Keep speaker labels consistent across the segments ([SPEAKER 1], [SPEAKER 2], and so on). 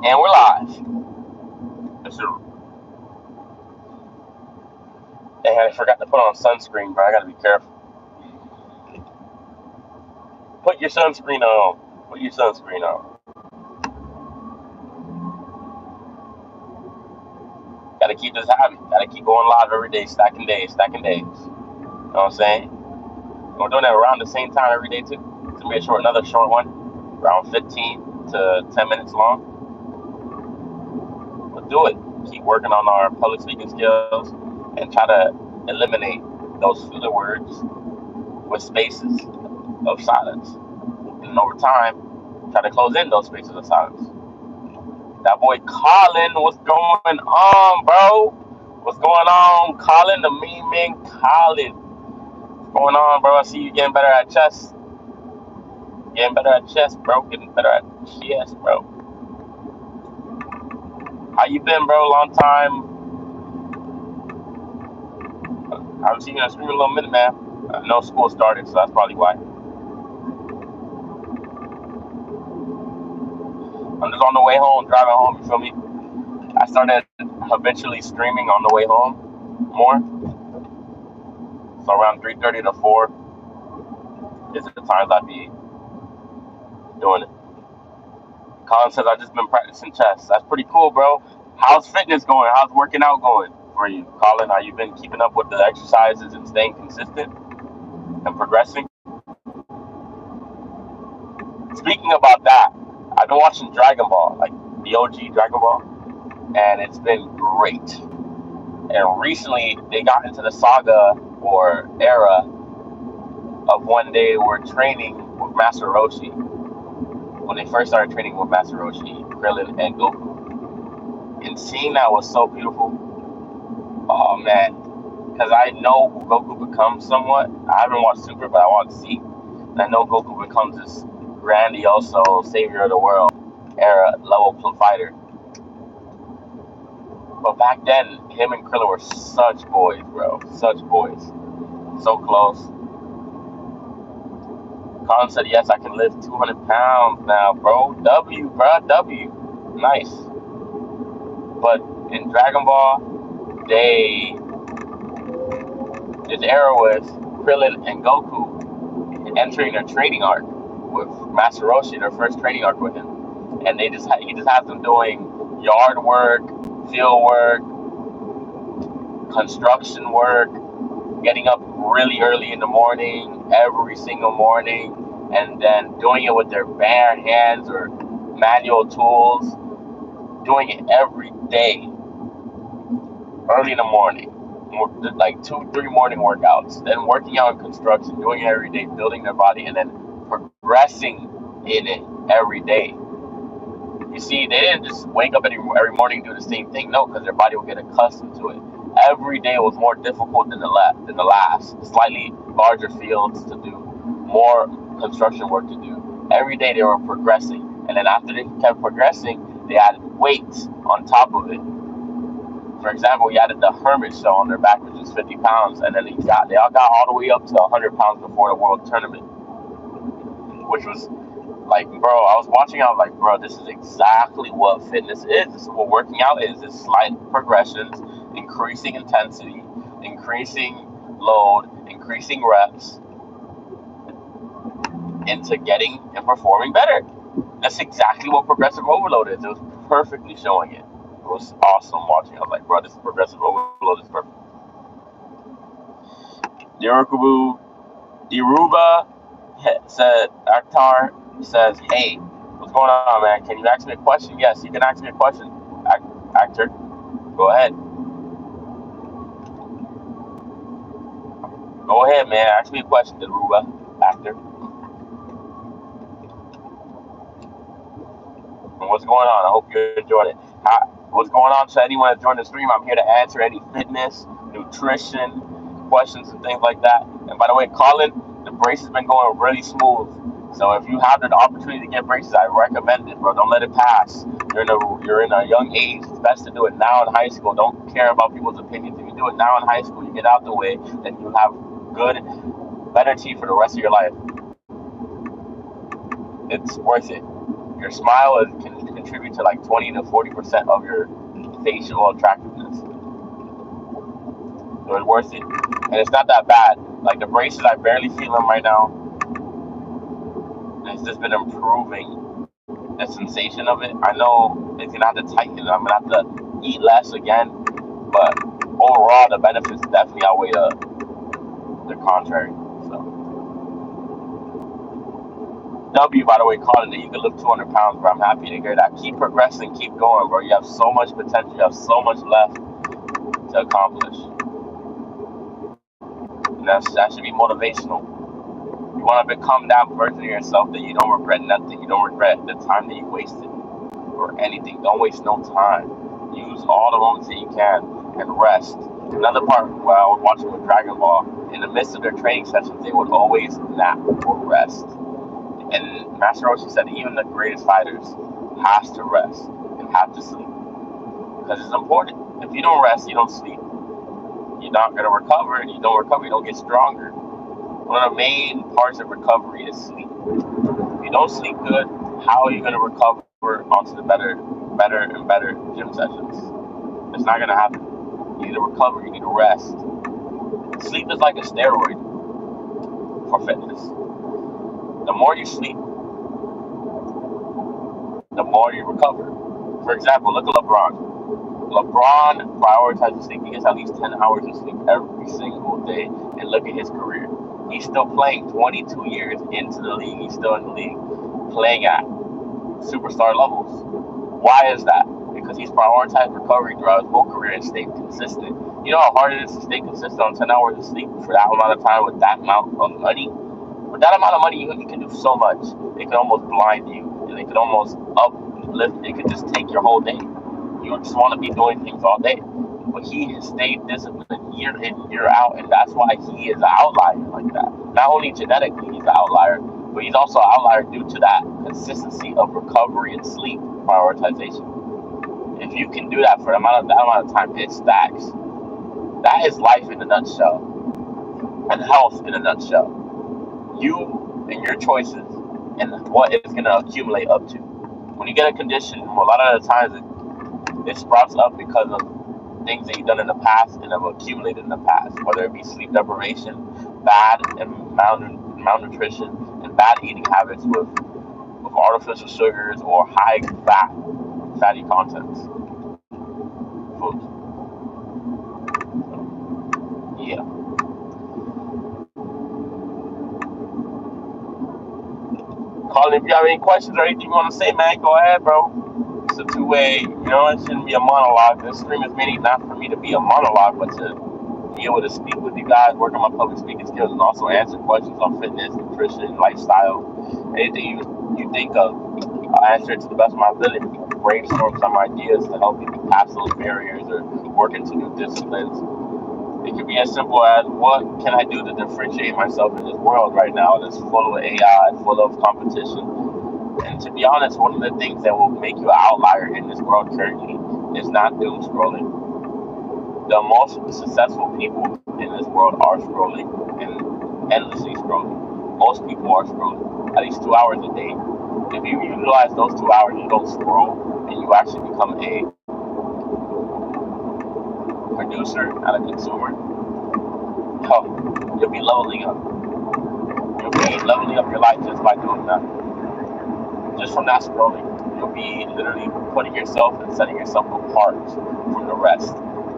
[SPEAKER 1] And we're live. Hey, I forgot to put on sunscreen, bro. I gotta be careful. Put your sunscreen on. Put your sunscreen on. Gotta keep this habit. Gotta keep going live every day, stacking days, stacking days. You know what I'm saying? We're doing it around the same time every day, too. It's gonna be another short one, around 15 to 10 minutes long. We'll do it. Keep working on our public speaking skills and try to eliminate those filler words with spaces of silence. And over time, try to close in those spaces of silence. That boy Colin, what's going on, bro? What's going on, Colin? The mean man, Colin. What's going on, bro? I see you getting better at chess. Getting better at chess, bro. Getting better at chess, bro. How you been, bro? Long time. I haven't seen you on the stream in a little minute, man. I know school started, so that's probably why. I'm just on the way home, driving home. You feel me? I started habitually streaming on the way home more. So around 3:30 to 4 is the times I'd be doing it. Colin says, I've just been practicing chess. That's pretty cool, bro. How's fitness going? How's working out going for you, Colin? Have you been keeping up with the exercises and staying consistent and progressing? Speaking about that, I've been watching Dragon Ball, like the OG Dragon Ball, and it's been great. And recently, they got into the saga or era of when they were training with Master Roshi. When they first started training with Master Roshi, Krillin, and Goku. And seeing that was so beautiful. Oh, man. Because I know who Goku becomes somewhat. I haven't watched Super, but I want to see. And I know Goku becomes this grandioso savior of the world era level fighter. But back then, him and Krillin were such boys, bro. Such boys. So close. Colin said, yes, I can lift 200 pounds now, bro. W, bro. W. Nice. But in Dragon Ball, this era with Krillin and Goku entering their training arc with Master Roshi, their first training arc with him. And he just has them doing yard work, field work, construction work, getting up really early in the morning, every single morning, and then doing it with their bare hands or manual tools, doing it every day, early in the morning, like 2-3 morning workouts, then working out in construction, doing it every day, building their body, and then progressing in it every day. You see, they didn't just wake up every morning and do the same thing. No, because their body will get accustomed to it. Every day was more difficult than the last. Slightly larger fields to do, more construction work to do. Every day they were progressing, and then after they kept progressing, they added weights on top of it. For example, we added the Hermit Shell on their back, which is 50 pounds, and then they all got all the way up to 100 pounds before the World Tournament, which was like, bro, I was watching out like, bro, this is exactly what fitness is. This is what working out is. It's slight progressions, increasing intensity, increasing load, increasing reps into getting and performing better. That's exactly what progressive overload is. It was perfectly showing it. It was awesome watching. I was like, bro, this progressive overload is perfect. Diruba said, Akhtar says, hey, what's going on, man? Can you ask me a question? Yes, you can ask me a question, actor. Go ahead. Go ahead, man. Ask me a question, Diruba, actor. And what's going on? I hope you're enjoying it. What's going on to anyone that joined the stream? I'm here to answer any fitness, nutrition questions and things like that. And by the way, Colin, the brace has been going really smooth. So if you have the opportunity to get braces, I recommend it, bro. Don't let it pass. You're in a young age. It's best to do it now in high school. Don't care about people's opinions. If you do it now in high school, you get out the way, then you have better teeth for the rest of your life. It's worth it. Your smile can contribute to like 20 to 40% of your facial attractiveness. So it's worth it, and it's not that bad. Like the braces, I barely feel them right now. It's just been improving the sensation of it. I know it's gonna have to tighten. I'm gonna have to eat less again, but overall, the benefits definitely outweigh the contrary. So, W, by the way, calling it. You can lift 200 pounds, bro. I'm happy to hear that. Keep progressing, keep going, bro. You have so much potential. You have so much left to accomplish. And that should be motivational. You want to become that version of yourself that you don't regret nothing. You don't regret the time that you wasted or anything. Don't waste no time. Use all the moments that you can and rest. Another part where I was watching with Dragon Ball, in the midst of their training sessions, they would always nap or rest. And Master Roshi said even the greatest fighters has to rest and have to sleep because it's important. If you don't rest, you don't sleep, you're not going to recover, and you don't recover, you don't get stronger. One of the main parts of recovery is sleep. If you don't sleep good, how are you going to recover onto the better and better gym sessions? It's not going to happen. You need to recover, you need to rest. Sleep is like a steroid for fitness. The more you sleep, the more you recover. For example, look at LeBron. LeBron prioritizes sleep. He gets at least 10 hours of sleep every single day. And look at his career. He's still playing 22 years into the league. He's still in the league playing at superstar levels. Why is that? Because he's prioritized recovery throughout his whole career and stayed consistent. You know how hard it is to stay consistent on 10 hours of sleep for that amount of time with that amount of money? With that amount of money, you can do so much. It could almost blind you. And it could almost uplift. It could just take your whole day. You just want to be doing things all day. But he has stayed disciplined year in, year out, and that's why he is an outlier like that. Not only genetically he's an outlier, but he's also an outlier due to that consistency of recovery and sleep prioritization. If you can do that for that amount of time, it stacks. That is life in a nutshell, and health in a nutshell. You and your choices and what it's going to accumulate up to. When you get a condition, a lot of the times it sprouts up because of things that you've done in the past and have accumulated in the past, whether it be sleep deprivation, bad and malnutrition, and bad eating habits with artificial sugars or high fatty contents foods. Yeah. Colin, if you have any questions or anything you want to say, man, go ahead, bro. It's a two-way, it shouldn't be a monologue. This stream is mainly not for me to be a monologue, but to be able to speak with you guys, work on my public speaking skills, and also answer questions on fitness, nutrition, lifestyle, anything you think of. I'll answer it to the best of my ability. Brainstorm some ideas to help you pass those barriers or work into new disciplines. It could be as simple as, what can I do to differentiate myself in this world right now that's full of AI, full of competition? And to be honest, one of the things that will make you an outlier in this world currently is not doom scrolling. The most successful people in this world are scrolling and endlessly scrolling. Most people are scrolling at least 2 hours a day. If you utilize those 2 hours, you don't scroll, and you actually become a producer and a consumer, you'll be leveling up. You'll be leveling up your life just by doing that. Just from not scrolling, you'll be literally putting yourself and setting yourself apart from the rest.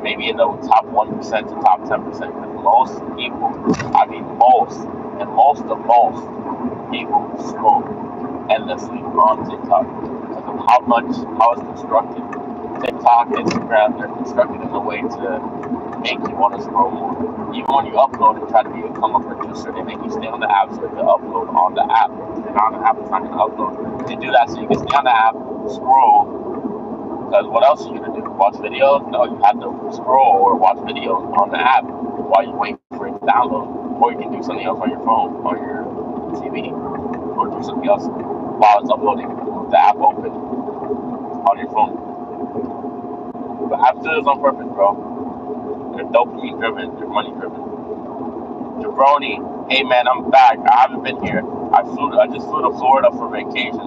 [SPEAKER 1] Maybe in the top 1% to top 10%. Because most people, most people scroll endlessly on TikTok because of how it's constructed. TikTok, Instagram, they're constructed in a way to make you want to scroll more. Even when you upload and try to become a producer, they make you stay on the app so you can upload on the app. If you're not on the app, it's not going to upload. They do that so you can stay on the app, scroll, because what else are you going to do? Watch videos? No, you have to scroll or watch videos on the app while you wait for it to download. Or you can do something else on your phone, on your TV, or do something else while it's uploading with the app open on your phone. But apps do this on purpose, bro. They're dopamine driven, they're money driven. Jabroni, hey man, I'm back. I haven't been here. I just flew to Florida for vacation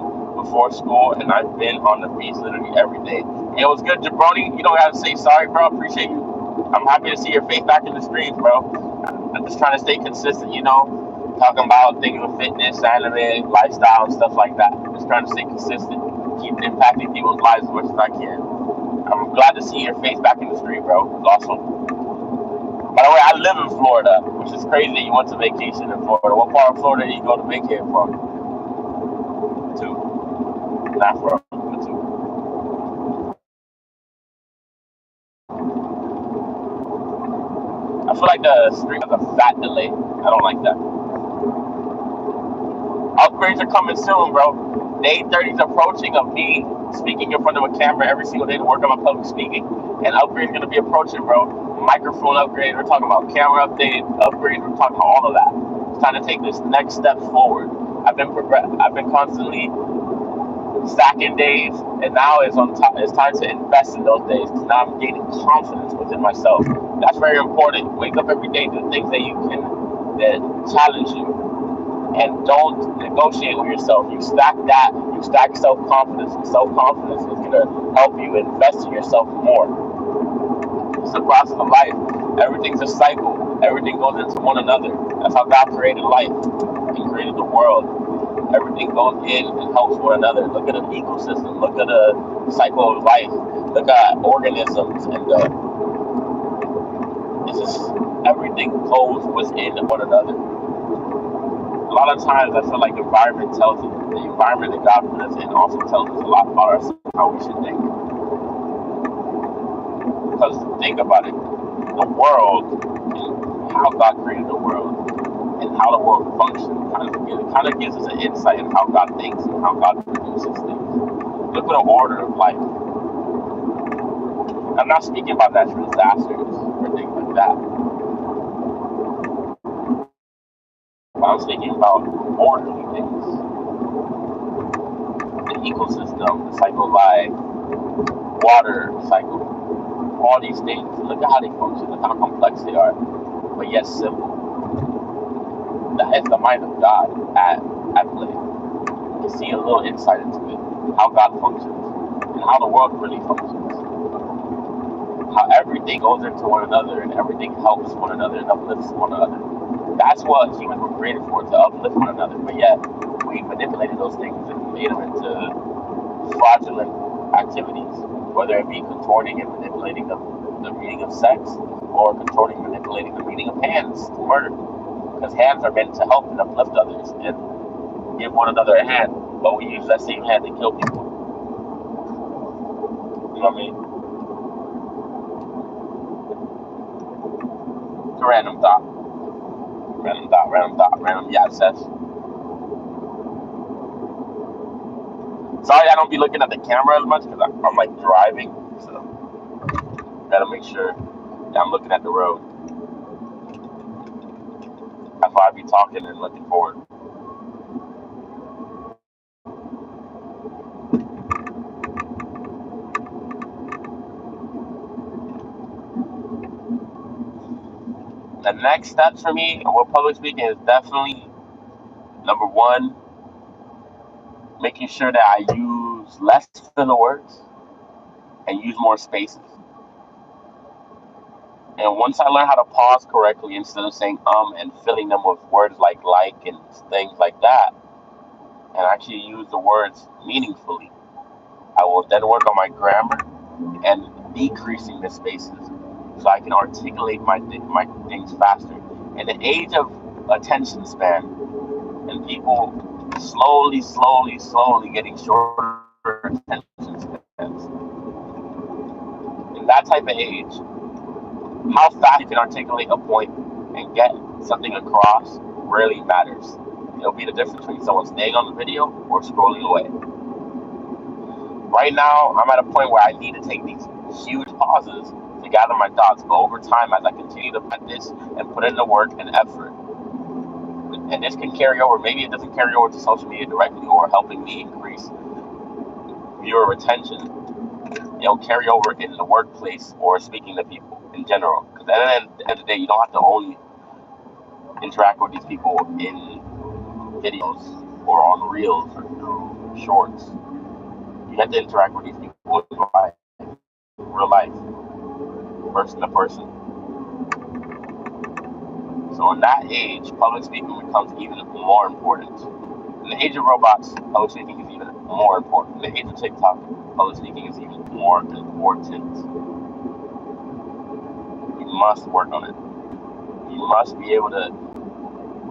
[SPEAKER 1] before school, and I've been on the beach literally every day. It was good, Jabroni. You don't have to say sorry, bro. Appreciate you. I'm happy to see your face back in the streets, bro. I'm just trying to stay consistent, talking about things with fitness, anime, lifestyle, and stuff like that. Just trying to stay consistent, keep impacting people's lives as much as I can. I'm glad to see your face back in the street, bro. It's awesome. By the way, I live in Florida, which is crazy that you went to vacation in Florida. What part of Florida did you go to vacate from? To? Not from, but to. I feel like the street has a fat delay. I don't like that. Upgrades are coming soon, bro. Day 30 is approaching of me speaking in front of a camera every single day to work on my public speaking. And upgrades going to be approaching, bro. Microphone upgrade. We're talking about camera upgrade. We're talking about all of that. It's time to take this next step forward. I've been constantly stacking days, and now it's time to invest in those days. Because now I'm gaining confidence within myself. That's very important. Wake up every day, do things that challenge you, and don't negotiate with yourself. You stack self-confidence, and self-confidence is going to help you invest in yourself more. It's the process of life. Everything's a cycle. Everything goes into one another. That's how God created life. He created the world. Everything goes in and helps one another. Look at an ecosystem. Look at a cycle of life. Look at organisms, and it's just everything goes within one another. A lot of times, I feel like the environment that God put us in also tells us a lot about ourselves, how we should think. Because think about it, the world, how God created the world, and how the world functions, kind of gives us an insight in how God thinks and how God produces things. Look at the order of life. I'm not speaking about natural disasters or things like that. But I'm speaking about orderly things. The ecosystem, the cycle of life, water cycle, all these things. Look at how they function, look how complex they are, but yet simple. That is the mind of God at play. You can see a little insight into it, how God functions, and how the world really functions. How everything goes into one another, and everything helps one another and uplifts one another. That's what humans were created for, to uplift one another. But yet, we manipulated those things and made them into fraudulent activities, whether it be contorting and manipulating the meaning of sex, or contorting and manipulating the meaning of hands to murder. Because hands are meant to help and uplift others and give one another a hand, but we use that same hand to kill people. You know what I mean? It's a random thought. Random yacht sets. Sorry I don't be looking at the camera as much because I'm like driving, so gotta make sure that I'm looking at the road. That's why I be talking and looking forward. The next steps for me with public speaking is definitely, number one, making sure that I use less filler words and use more spaces. And once I learn how to pause correctly instead of saying and filling them with words like and things like that, and actually use the words meaningfully, I will then work on my grammar and decreasing the spaces so I can articulate my things faster. In the age of attention span and people slowly getting shorter attention spans, in that type of age, how fast you can articulate a point and get something across really matters. It'll be the difference between someone staying on the video or scrolling away. Right now, I'm at a point where I need to take these huge pauses to gather my thoughts, but over time, as I continue to practice and put in the work and effort, and this can carry over, maybe it doesn't carry over to social media directly or helping me increase viewer retention, it'll carry over in the workplace or speaking to people in general. Because at the end of the day, you don't have to only interact with these people in videos or on reels or through shorts. You have to interact with these people in real life, person to person. So in that age, public speaking becomes even more important. In the age of robots, public speaking is even more important. In the age of TikTok, public speaking is even more important. You must work on it. You must be able to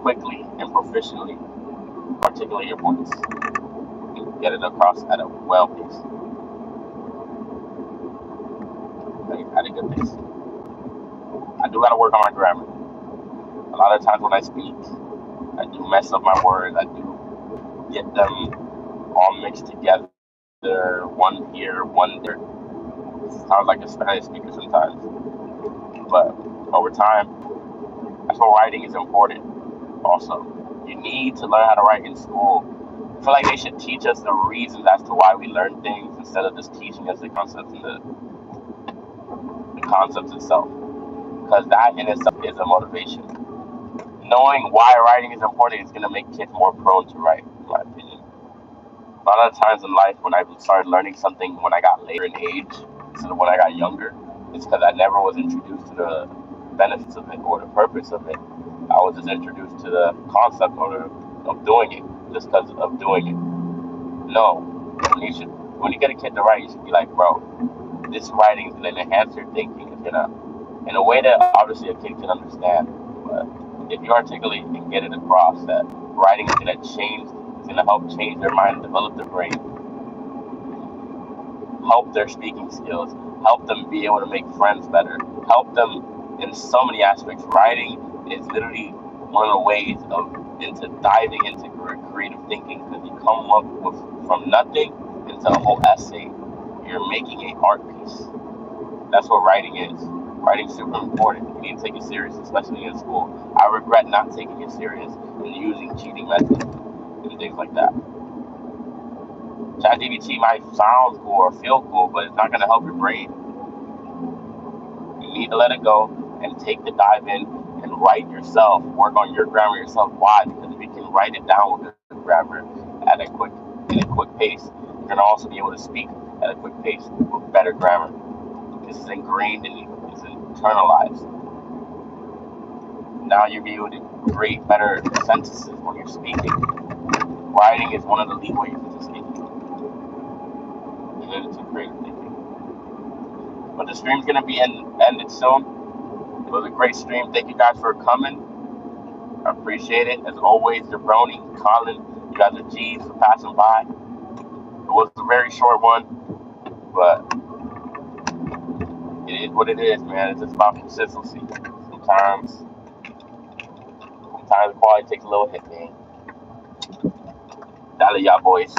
[SPEAKER 1] quickly and proficiently articulate your points and get it across at a well pace, at a good pace. I do gotta work on my grammar. A lot of times when I speak, I do mess up my words. I do get them all mixed together, one here, one there. Sounds like a Spanish speaker sometimes. But over time, that's why writing is important also. You need to learn how to write in school. I feel like they should teach us the reasons as to why we learn things instead of just teaching us the concepts and the concepts itself. Because that in itself is a motivation. Knowing why writing is important is going to make kids more prone to write, in my opinion. A lot of times in life, when I started learning something when I got later in age instead of when I got younger, it's because I never was introduced to the benefits of it or the purpose of it. I was just introduced to the concept of doing it just because of doing it. No, when you get a kid to write, you should be like, bro, this writing is going to enhance your thinking. It's going to, in a way that obviously a kid can understand. But if you articulate and get it across that writing is going to change, it's going to help change their mind, develop their brain, help their speaking skills, help them be able to make friends better, help them in so many aspects. Writing is literally one of the ways of into diving into creative thinking, because you come up with from nothing into a whole essay. You're making an art piece. That's what writing is. Writing's super important. You need to take it serious, especially in school. I regret not taking it serious and using cheating methods and things like that. ChatGPT might sound cool or feel cool, but it's not going to help your brain. You need to let it go and take the dive in and write yourself. Work on your grammar yourself. Why? Because if you can write it down with good grammar in a quick pace, you're going to also be able to speak at a quick pace with better grammar. This is ingrained in you. It's internalized. Now you'll be able to create better sentences when you're speaking. Writing is one of the lead ways into speaking. And it's a creative thinking. But the stream's going to be ended soon. It was a great stream. Thank you guys for coming. I appreciate it. As always, Jabroni, Colin, you guys are G's for passing by. It was a very short one, but it is what it is, man. It's just about consistency. Sometimes the quality takes a little hit, man. Dale, y'all boys.